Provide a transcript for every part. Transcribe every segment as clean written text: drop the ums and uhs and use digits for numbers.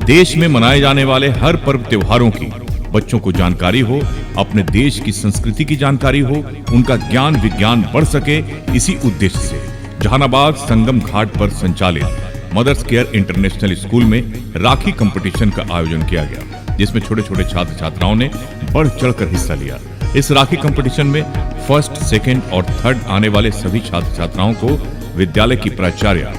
देश में मनाए जाने वाले हर पर्व त्योहारों की बच्चों को जानकारी हो, अपने देश की संस्कृति की जानकारी हो, उनका ज्ञान विज्ञान बढ़ सके, इसी उद्देश्य से जहानाबाद संगम घाट पर संचालित मदर्स केयर इंटरनेशनल स्कूल में राखी कंपटीशन का आयोजन किया गया, जिसमें छोटे छोटे छात्र छात्राओं ने बढ़ चढ़कर हिस्सा लिया। इस राखी कंपटीशन में फर्स्ट, सेकेंड और थर्ड आने वाले सभी छात्र छात्राओं को विद्यालय की प्राचार्य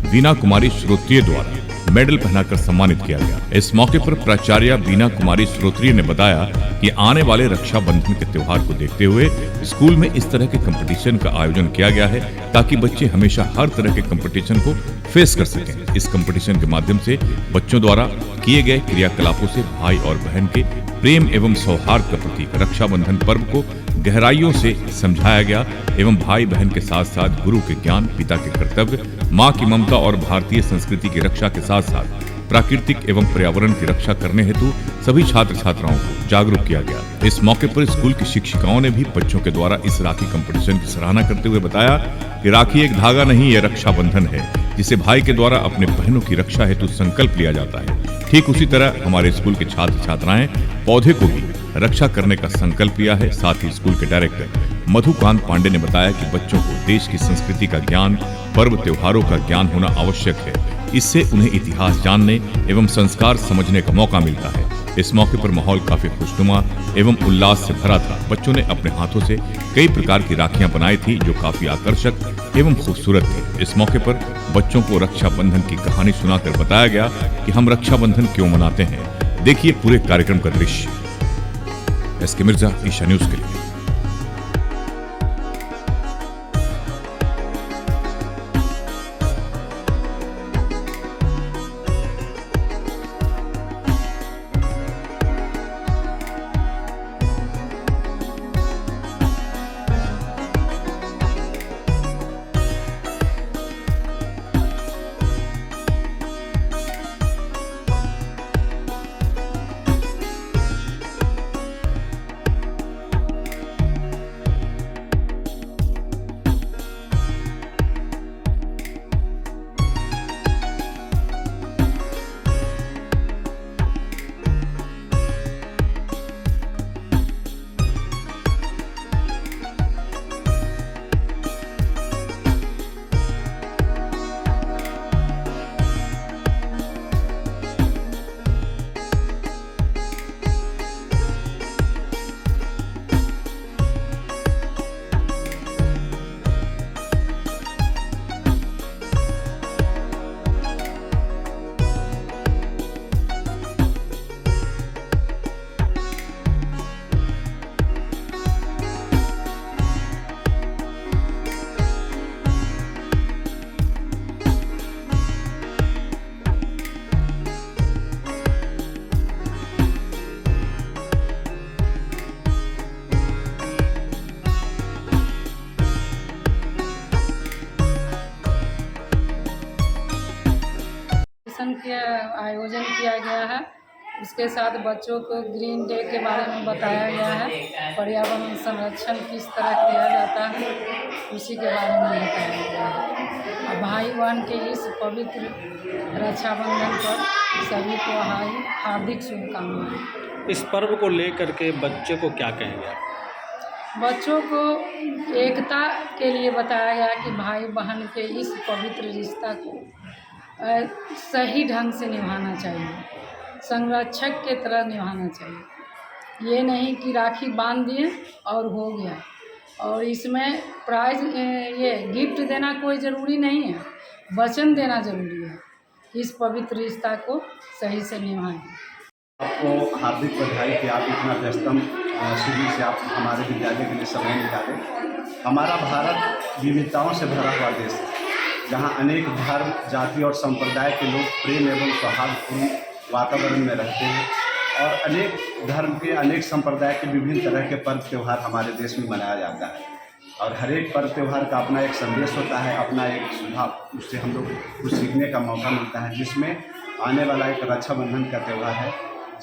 बीना कुमारी श्रोत्रिय द्वारा मेडल पहनाकर सम्मानित किया गया। इस मौके पर प्राचार्य बीना कुमारी श्रोत्रिय ने बताया कि आने वाले रक्षाबंधन के त्योहार को देखते हुए स्कूल में इस तरह के कंपटीशन का आयोजन किया गया है, ताकि बच्चे हमेशा हर तरह के कंपटीशन को फेस कर सकें। इस कंपटीशन के माध्यम से बच्चों द्वारा किए गए क्रियाकलापों से भाई और बहन के प्रेम एवं सौहार्द का प्रतीक रक्षाबंधन पर्व को गहराइयों से समझाया गया एवं भाई बहन के साथ साथ गुरु के ज्ञान, पिता के कर्तव्य, माँ की ममता और भारतीय संस्कृति की रक्षा के साथ साथ प्राकृतिक एवं पर्यावरण की रक्षा करने हेतु सभी छात्र छात्राओं को जागरूक किया गया। इस मौके पर स्कूल की शिक्षिकाओं ने भी बच्चों के द्वारा इस राखी कंपटीशन की सराहना करते हुए बताया कि राखी एक धागा नहीं, यह रक्षाबंधन है, जिसे भाई के द्वारा अपने बहनों की रक्षा हेतु संकल्प लिया जाता है। ठीक उसी तरह हमारे स्कूल के छात्र छात्राएं पौधे को भी रक्षा करने का संकल्प लिया है। साथ ही स्कूल के डायरेक्टर मधुकांत पांडे ने बताया कि बच्चों को देश की संस्कृति का ज्ञान, पर्व त्योहारों का ज्ञान होना आवश्यक है। इससे उन्हें इतिहास जानने एवं संस्कार समझने का मौका मिलता है। इस मौके पर माहौल काफी खुशनुमा एवं उल्लास से भरा था। बच्चों ने अपने हाथों से कई प्रकार की राखियां बनाई थी, जो काफी आकर्षक एवं खूबसूरत थी। इस मौके पर बच्चों को रक्षाबंधन की कहानी सुनाकर बताया गया कि हम रक्षाबंधन क्यों मनाते हैं। देखिए पूरे कार्यक्रम का दृश्य। एसके मिर्जा, ईशा न्यूज के लिए। के आयोजन किया गया है। उसके साथ बच्चों को ग्रीन डे के बारे में बताया गया है, पर्यावरण संरक्षण किस तरह किया जाता है उसी के बारे में बताया गया है। भाई बहन के इस पवित्र रक्षाबंधन पर सभी को हार्दिक शुभकामनाएं। इस पर्व को लेकर के बच्चों को क्या कहेंगे? बच्चों को एकता के लिए बताया गया कि भाई बहन के इस पवित्र रिश्ता को सही ढंग से निभाना चाहिए, संरक्षक के तरह निभाना चाहिए। ये नहीं कि राखी बांध दिए और हो गया, और इसमें प्राइज ये गिफ्ट देना कोई ज़रूरी नहीं है, वचन देना ज़रूरी है। इस पवित्र रिश्ता को सही से निभाएं। आपको हार्दिक बधाई कि आप इतना व्यस्तम शिविर से आप हमारे विद्यालय के लिए समय निकालें। हमारा भारत विविधताओं से भरा हुआ देश है, जहाँ अनेक धर्म, जाति और संप्रदाय के लोग प्रेम एवं सौहार्दपूर्ण वातावरण में रहते हैं, और अनेक धर्म के, अनेक संप्रदाय के विभिन्न तरह के पर्व त्यौहार हमारे देश में मनाया जाता है। और हर एक पर्व त्यौहार का अपना एक संदेश होता है, अपना एक सुझाव, उससे हम लोग कुछ सीखने का मौका मिलता है। जिसमें आने वाला एक रक्षाबंधन का त्यौहार है,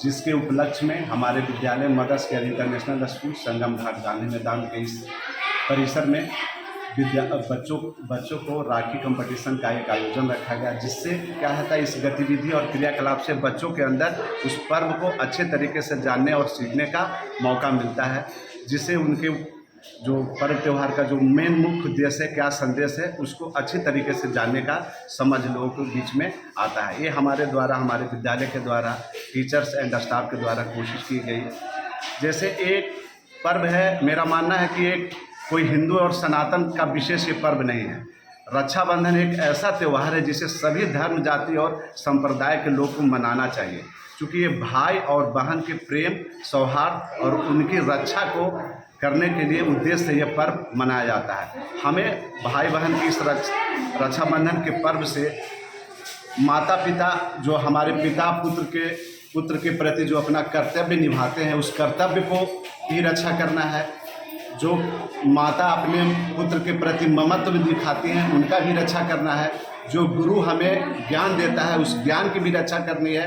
जिसके उपलक्ष्य में हमारे विद्यालय mother's care international school Sangam Ghat Gandhi मैदान के इस परिसर में बच्चों को राखी कंपटीशन का एक आयोजन रखा गया, जिससे क्या होता है, इस गतिविधि और क्रियाकलाप से बच्चों के अंदर उस पर्व को अच्छे तरीके से जानने और सीखने का मौका मिलता है, जिससे उनके जो पर्व त्यौहार का जो मेन मुख्य उद्देश्य है, क्या संदेश है, उसको अच्छी तरीके से जानने का समझ लोगों के बीच में आता है। ये हमारे द्वारा, हमारे विद्यालय के द्वारा, टीचर्स एंड स्टाफ के द्वारा कोशिश की गई। जैसे एक पर्व है, मेरा मानना है कि एक कोई हिंदू और सनातन का विशेष ये पर्व नहीं है। रक्षाबंधन एक ऐसा त्यौहार है जिसे सभी धर्म, जाति और संप्रदाय के लोग को मनाना चाहिए, क्योंकि ये भाई और बहन के प्रेम, सौहार्द और उनकी रक्षा को करने के लिए उद्देश्य से यह पर्व मनाया जाता है। हमें भाई बहन की इस रक्षाबंधन के पर्व से माता पिता, जो हमारे पिता पुत्र के प्रति जो अपना कर्तव्य निभाते हैं, उस कर्तव्य को ही रक्षा करना है। जो माता अपने पुत्र के प्रति ममत्व दिखाती हैं, उनका भी रक्षा करना है। जो गुरु हमें ज्ञान देता है, उस ज्ञान की भी रक्षा करनी है।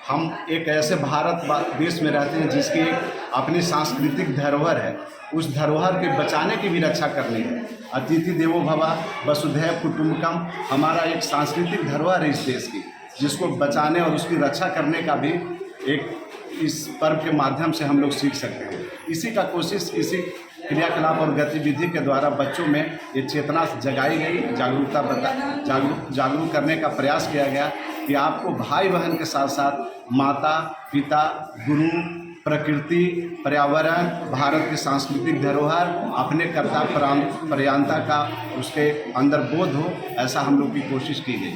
हम एक ऐसे भारत देश में रहते हैं जिसकी एक अपनी सांस्कृतिक धरोहर है, उस धरोहर के बचाने की भी रक्षा करनी है। अतिथि देवो भव, वसुधैव कुटुम्बकम हमारा एक सांस्कृतिक धरोहर है इस देश की, जिसको बचाने और उसकी रक्षा करने का भी एक इस पर्व के माध्यम से हम लोग सीख सकते हैं। इसी का कोशिश, इसी क्रियाकलाप और गतिविधि के द्वारा बच्चों में ये चेतना जगाई गई, जागरूक करने का प्रयास किया गया कि आपको भाई बहन के साथ साथ माता पिता, गुरु, प्रकृति, पर्यावरण, भारत की सांस्कृतिक धरोहर, अपने कर्तव्य परायणता का उसके अंदर बोध हो, ऐसा हम लोग की कोशिश की गई।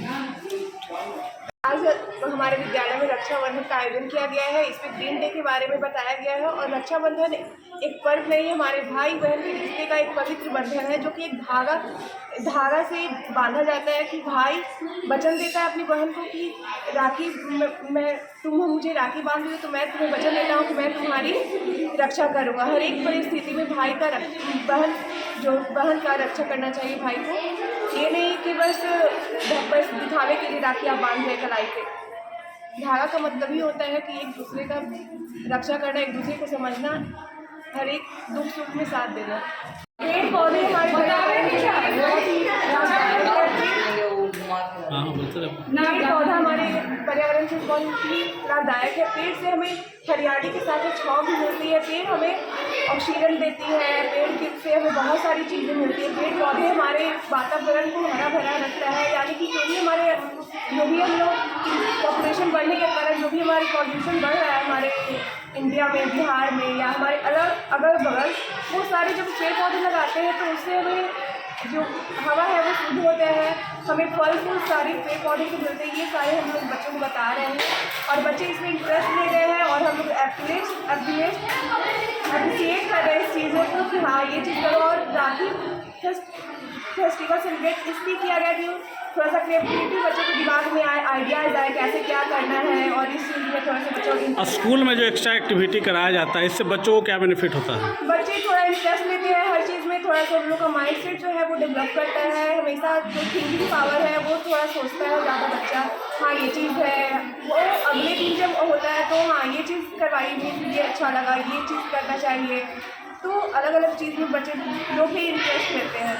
आज हमारे विद्यालय में रक्षाबंधन का आयोजन किया गया है। इसमें ग्रीन डे के बारे में बताया गया है। और रक्षाबंधन एक पर्व नहीं है, हमारे भाई बहन के रिश्ते का एक पवित्र बंधन है, जो कि एक धागा से बांधा जाता है कि भाई वचन देता है अपनी बहन को कि राखी तुम मुझे राखी बांध दो तो मैं तुम्हें वचन देता हूँ कि मैं तुम्हारी रक्षा करूँगा। हर एक परिस्थिति में भाई का बहन का रक्षा करना चाहिए भाई को। ये नहीं कि बस दिखावे के लिए राखी आप बांध रहे कलाई पे। धागा का मतलब ही होता है कि एक दूसरे का रक्षा करना, एक दूसरे को समझना, हर एक दुख सुख में साथ देना। पेड़ पौधे हमारे पौधा हमारे पर्यावरण से बहुत ही लाभदायक है। पेड़ से हमें हरियाली के साथ छांव भी मिलती है। पेड़ हमें ऑक्सीजन देती है। पेड़ से हमें बहुत सारी चीज़ें मिलती है। पेड़ पौधे हमारे वातावरण को हरा भरा रखता है। यानी कि जो भी हम लोग पॉपुलेशन बढ़ने के कारण जो भी हमारे पॉल्यूशन बढ़ रहा है हमारे इंडिया में, बिहार में या हमारे अगल बगल, वो सारे जब पेड़ पौधे लगाते हैं तो उससे हमें जो हवा है वो शुद्ध होता है। हमें फल फूल सारे पेड़ पौधे से मिलते हैं। ये सारे हम लोग बच्चों को बता रहे हैं और बच्चे इसमें इंटरेस्ट ले रहे हैं और हम लोग अप्रिशिएट कर रहे हैं इस चीज़ों को कि हाँ ये चीज़ करो। और राखी फेस्टिवल सेलिब्रेट इसलिए किया गया कि थोड़ा सा क्रिएटिविटी बच्चों के दिमाग में आए, आइडियाज़ आए कैसे क्या करना है। और इस चीज़ में थोड़ा सा बच्चों को स्कूल में जो एक्स्ट्रा एक्टिविटी कराया जाता है, इससे बच्चों को क्या बेनिफिट होता है? बच्चे थोड़ा इंटरेस्ट लेते हैं हर चीज़ में। थोड़ा सा उन लोग का माइंड सेट जो है वो डेवलप करता है। हमेशा जो थिंकिंग पावर है वो थोड़ा सोचता है ज़्यादा बच्चा, हाँ ये चीज़ है। वो अगले दिन जब होता है तो हाँ ये चीज़ करवाई, ये अच्छा लगा, ये चीज़ करना चाहिए। तो अलग अलग चीज़ में बच्चे लोग भी इंटरेस्ट लेते हैं।